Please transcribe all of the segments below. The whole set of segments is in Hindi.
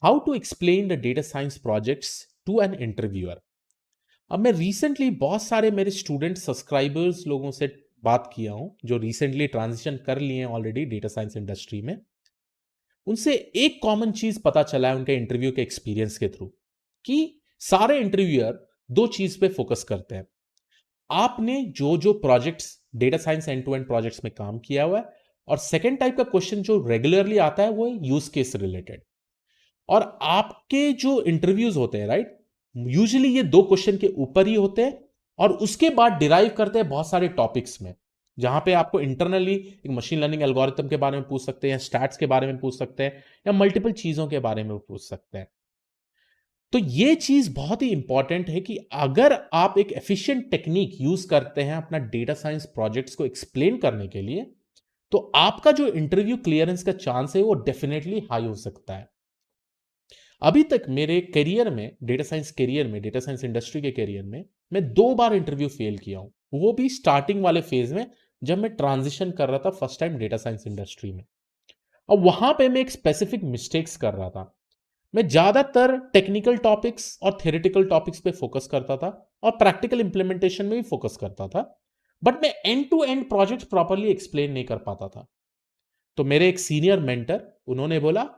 How to explain the data science projects to an interviewer. अब मैं रिसेंटली बहुत सारे मेरे स्टूडेंट सब्सक्राइबर्स लोगों से बात किया हूं जो रिसेंटली ट्रांजिशन कर लिए हैं ऑलरेडी डेटा साइंस इंडस्ट्री में। उनसे एक कॉमन चीज पता चला है उनके इंटरव्यू के एक्सपीरियंस के थ्रू कि सारे इंटरव्यूअर दो चीज पे फोकस करते हैं। आपने जो जो projects data science end to end projects में काम किया हुआ है, और सेकेंड टाइप का क्वेश्चन जो रेगुलरली आता है वो है यूज केस रिलेटेड। और आपके जो इंटरव्यूज होते हैं, राइट, यूजुअली ये दो क्वेश्चन के ऊपर ही होते हैं और उसके बाद डिराइव करते हैं बहुत सारे टॉपिक्स में, जहां पे आपको इंटरनली एक मशीन लर्निंग एल्गोरिथम के बारे में पूछ सकते हैं, स्टैट्स के बारे में पूछ सकते हैं, या मल्टीपल चीजों के बारे में पूछ सकते हैं। तो ये चीज बहुत ही इंपॉर्टेंट है कि अगर आप एक एफिशिएंट टेक्निक यूज करते हैं अपना डेटा साइंस प्रोजेक्ट्स को एक्सप्लेन करने के लिए, तो आपका जो इंटरव्यू क्लियरेंस का चांस है वो डेफिनेटली हाई हो सकता है। अभी तक मेरे करियर में, डेटा साइंस करियर में, डेटा साइंस इंडस्ट्री के करियर में, मैं 2 बार इंटरव्यू फेल किया हूं, वो भी स्टार्टिंग वाले फेज में जब मैं ट्रांजिशन कर रहा था first time data science industry में। और वहां पे मैं एक स्पेसिफिक मिस्टेक्स कर रहा था। मैं ज्यादातर टेक्निकल टॉपिक्स और थ्योरेटिकल टॉपिक्स पे फोकस करता था और प्रैक्टिकल इंप्लीमेंटेशन में भी फोकस करता था, बट मैं end to end project properly explain नहीं कर पाता था। तो मेरे एक सीनियर मेंटर, उन्होंने बोला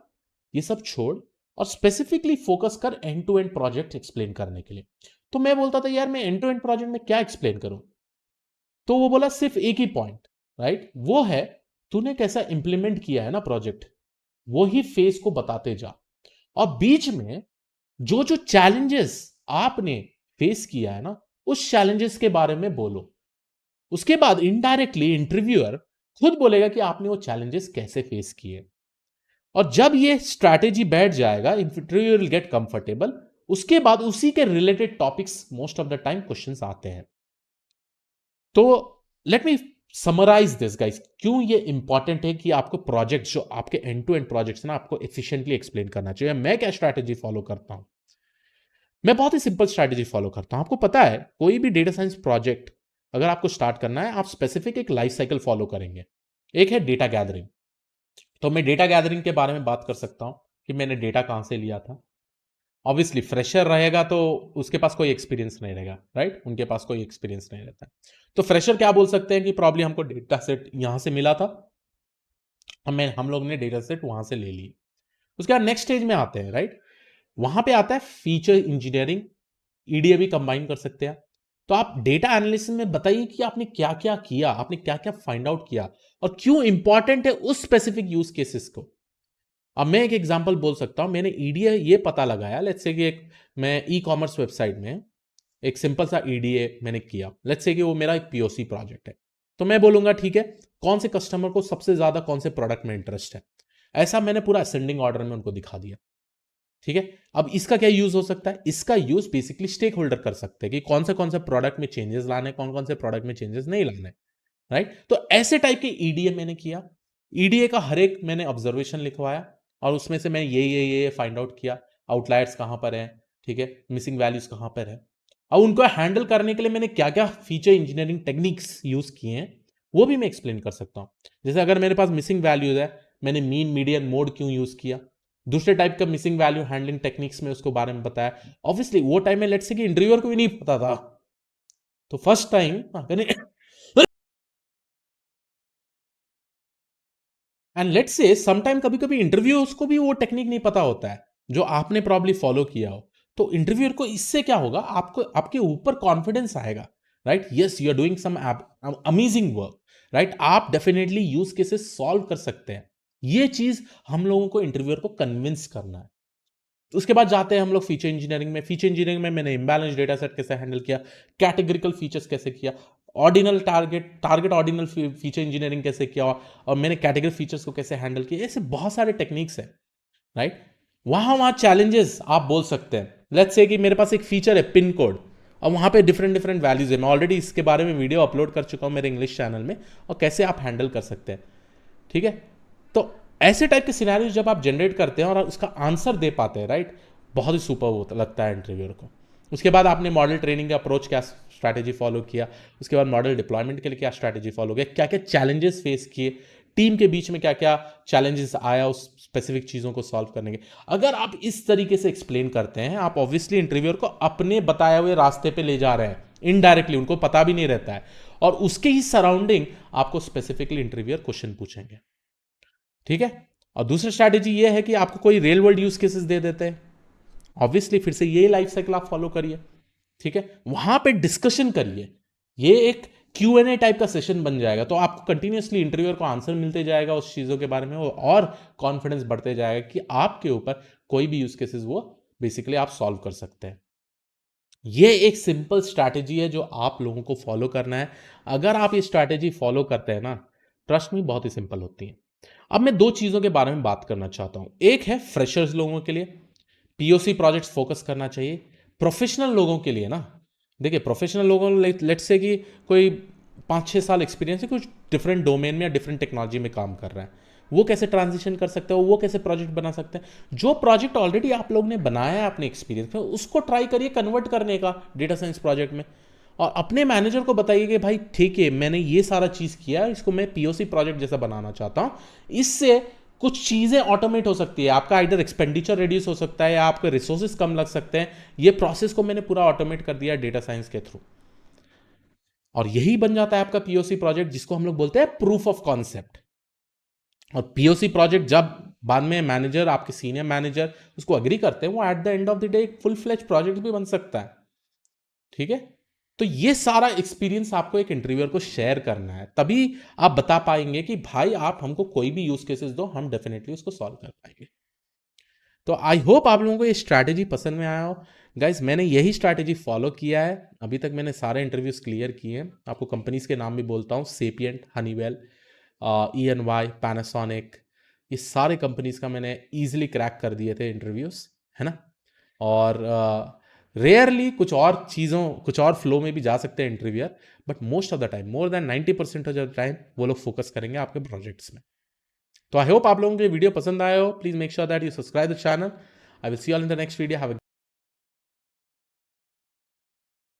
ये सब छोड़ और स्पेसिफिकली फोकस कर end to end project explain करने के लिए। तो मैं बोलता था यार मैं एंड टू एंड प्रोजेक्ट में क्या एक्सप्लेन करूं। तो वो बोला सिर्फ एक ही पॉइंट, राइट, वो है तूने कैसा इंप्लीमेंट किया है ना प्रोजेक्ट, वो ही फेस को बताते जा, और बीच में जो जो चैलेंजेस आपने फेस किया है ना उस चैलेंजेस के बारे में बोलो। उसके बाद इनडायरेक्टली इंटरव्यूअर खुद बोलेगा कि आपने वो चैलेंजेस कैसे फेस किए। और जब ये स्ट्रैटेजी बैठ जाएगा, इंटरव्यू विल गेट कंफर्टेबल। उसके बाद उसी के related topics most of the time questions आते हैं। तो let me summarise this guys, क्यों ये इंपॉर्टेंट है कि आपको प्रोजेक्ट जो आपके एंड टू एंड प्रोजेक्ट्स ना आपको एफिशिएंटली एक्सप्लेन करना चाहिए। मैं क्या स्ट्रैटेजी फॉलो करता हूं, मैं बहुत ही सिंपल स्ट्रैटेजी फॉलो करता हूं। आपको पता है कोई भी डेटा साइंस प्रोजेक्ट अगर आपको स्टार्ट करना है, आप स्पेसिफिक एक लाइफ साइकिल फॉलो करेंगे। एक है डेटा गैदरिंग। तो मैं डेटा गैदरिंग के बारे में बात कर सकता हूं कि मैंने डेटा कहां से लिया था। ऑब्वियसली फ्रेशर रहेगा तो उसके पास कोई एक्सपीरियंस नहीं रहेगा, राइट, उनके पास कोई एक्सपीरियंस नहीं रहता। तो फ्रेशर क्या बोल सकते हैं कि प्रॉब्लम हमको डेटा सेट यहां से मिला था, हम लोग ने डेटा सेट वहां से ले ली। उसके बाद नेक्स्ट स्टेज में आते हैं, राइट, वहां पे आता है फीचर इंजीनियरिंग, ईडीए भी कंबाइन कर सकते हैं। तो आप डेटा एनालिसिस में बताइए कि आपने क्या क्या किया, आपने क्या क्या फाइंड आउट किया और क्यों इंपॉर्टेंट है उस स्पेसिफिक यूज केसेस को। अब मैं एक एग्जांपल बोल सकता हूं, मैंने ईडीए ये पता लगाया, लेट्स से कि एक मैं ई कॉमर्स वेबसाइट में एक सिंपल सा ईडीए मैंने किया, लेट्स से कि वो मेरा एक पीओसी प्रोजेक्ट है। तो मैं बोलूंगा ठीक है, कौन से कस्टमर को सबसे ज्यादा कौन से प्रोडक्ट में इंटरेस्ट है, ऐसा मैंने पूरा असेंडिंग ऑर्डर में उनको दिखा दिया। ठीक है, अब इसका क्या यूज हो सकता है, इसका यूज बेसिकली स्टेक होल्डर कर सकते हैं कि कौन से प्रोडक्ट में चेंजेस लाने, कौन से प्रोडक्ट में चेंजेस नहीं लाने, राइट। तो ऐसे टाइप के ईडीए मैंने किया। ईडीए का हर एक मैंने ऑब्जर्वेशन लिखवाया और उसमें से मैं ये फाइंड आउट किया, आउटलायर्स कहां पर है, ठीक है, मिसिंग वैल्यूज कहां पर है। अब उनको हैंडल करने के लिए मैंने क्या क्या फीचर इंजीनियरिंग टेक्निक्स यूज किए हैं वो भी मैं एक्सप्लेन कर सकता हूं। जैसे अगर मेरे पास मिसिंग वैल्यूज है, मैंने मीन मीडियन मोड क्यों यूज किया, दूसरे टाइप का मिसिंग वैल्यू हैंडलिंग टेक्निक्स में उसको बारे में बताया। ऑब्वियसली वो टाइम में लेट्स से कि इंटरव्यूअर को भी नहीं पता था, तो फर्स्ट टाइम मैंने एंड लेट्स से समटाइम कभी कभी इंटरव्यूअर्स को भी वो टेक्निक नहीं पता होता है जो आपने प्रॉब्ली फॉलो किया हो। तो इंटरव्यूअर को इससे क्या होगा, आपको आपके ऊपर कॉन्फिडेंस आएगा, right, yes you are doing some amazing work, right, आप डेफिनेटली यूज केसेस सॉल्व कर सकते हैं। ये चीज हम लोगों को इंटरव्यूअर को कन्विंस करना है। उसके बाद जाते हैं हम लोग फीचर इंजीनियरिंग में। फीचर इंजीनियरिंग में मैंने इम्बैलेंस डेटा सेट कैसे हैंडल किया, कैटेगरिकल फीचर्स कैसे किया, ordinal target ordinal feature engineering कैसे किया, और मैंने कैटेगरी फीचर्स को कैसे हैंडल किया। ऐसे बहुत सारे टेक्निक्स हैं, राइट। वहां चैलेंजेस आप बोल सकते हैं, लेट्स से कि मेरे पास एक फीचर है पिन कोड, और वहां पे डिफरेंट डिफरेंट वैल्यूज है। मैं ऑलरेडी इसके बारे में वीडियो अपलोड कर चुका हूं मेरे इंग्लिश चैनल में, और कैसे आप हैंडल कर सकते हैं, ठीक है। तो ऐसे टाइप के सिनेरियोज जब आप जनरेट करते हैं और उसका आंसर दे पाते हैं, राइट, बहुत ही सुपर लगता है इंटरव्यूअर को। उसके बाद आपने मॉडल ट्रेनिंग का अप्रोच क्या स्ट्रैटेजी फॉलो किया, उसके बाद मॉडल डिप्लॉयमेंट के लिए क्या स्ट्रैटेजी फॉलो किया, क्या क्या चैलेंजेस फेस किए, टीम के बीच में क्या क्या चैलेंजेस आया उस स्पेसिफिक चीज़ों को सॉल्व करने के। अगर आप इस तरीके से एक्सप्लेन करते हैं, आप ऑब्वियसली इंटरव्यूअर को अपने बताए हुए रास्ते पे ले जा रहे हैं, इनडायरेक्टली, उनको पता भी नहीं रहता है, और उसके ही सराउंडिंग आपको स्पेसिफिकली इंटरव्यूअर क्वेश्चन पूछेंगे। ठीक है। और दूसरा स्ट्रैटेजी ये है कि आपको कोई real world use cases they देते हैं, ऑब्वियसली फिर से ये लाइफ साइकिल आप फॉलो करिए। ठीक है, वहां पे डिस्कशन करिए, ये एक Q&A टाइप का सेशन बन जाएगा, तो आपको कंटिन्यूसली इंटरव्यूअर को आंसर मिलते जाएगा उस चीज़ों के बारे में, और कॉन्फिडेंस बढ़ते जाएगा कि आपके ऊपर कोई भी यूज केसेस वो बेसिकली आप सॉल्व कर सकते हैं। ये एक सिंपल स्ट्रैटेजी है जो आप लोगों को फॉलो करना है। अगर आप ये स्ट्रैटेजी फॉलो करते हैं ना, ट्रस्ट में बहुत ही सिंपल होती है। अब मैं दो चीज़ों के बारे में बात करना चाहता हूं। एक है फ्रेशर्स लोगों के लिए, POC प्रोजेक्ट्स फोकस करना चाहिए। प्रोफेशनल लोगों के लिए ना, देखिए प्रोफेशनल लोगों, लेट्स से कि कोई 5-6 साल एक्सपीरियंस है, कुछ डिफरेंट डोमेन में या डिफरेंट टेक्नोलॉजी में काम कर रहा है, वो कैसे ट्रांजिशन कर सकते हो, वो कैसे प्रोजेक्ट बना सकते हैं। जो प्रोजेक्ट ऑलरेडी आप लोग ने बनाया है अपने एक्सपीरियंस में, उसको ट्राई करिए कन्वर्ट करने का डेटा साइंस प्रोजेक्ट में, और अपने मैनेजर को बताइए कि भाई ठीक है, मैंने ये सारा चीज़ किया, इसको मैं POC प्रोजेक्ट जैसा बनाना चाहता हूँ, इससे कुछ चीज़ें ऑटोमेट हो सकती है, आपका आइडर एक्सपेंडिचर रिड्यूस हो सकता है या आपके रिसोर्सेज कम लग सकते हैं, ये प्रोसेस को मैंने पूरा ऑटोमेट कर दिया डेटा साइंस के थ्रू। और यही बन जाता है आपका POC प्रोजेक्ट, जिसको हम लोग बोलते हैं प्रूफ ऑफ कॉन्सेप्ट। और POC प्रोजेक्ट जब बाद में मैनेजर, आपके सीनियर मैनेजर उसको अग्री करते हैं, वो at the end of the day एक फुल फ्लेज प्रोजेक्ट भी बन सकता है। ठीक है, तो ये सारा एक्सपीरियंस आपको एक इंटरव्यूअर को शेयर करना है, तभी आप बता पाएंगे कि भाई आप हमको कोई भी यूज केसेस दो, हम डेफिनेटली उसको सॉल्व कर पाएंगे। तो आई होप आप लोगों को ये स्ट्रैटेजी पसंद में आया हो। गाइज, मैंने यही स्ट्रैटेजी फॉलो किया है, अभी तक मैंने सारे इंटरव्यूज क्लियर किए हैं। आपको कंपनीज के नाम भी बोलता हूँ, सेपिएंट, हनीवेल, EY, पैनासोनिक, ये सारे कंपनीज का मैंने ईजिली क्रैक कर दिए थे इंटरव्यूज, है ना। और रेयरली कुछ और चीज़ों, कुछ और फ्लो में भी जा सकते हैं interviewer, but most of the time, more than 90% of the time वो लोग फोकस करेंगे आपके प्रोजेक्ट्स में। तो आई होप आप लोगों को ये वीडियो पसंद आया हो। Please make sure that you subscribe the channel. I will see you all in the next video. Have a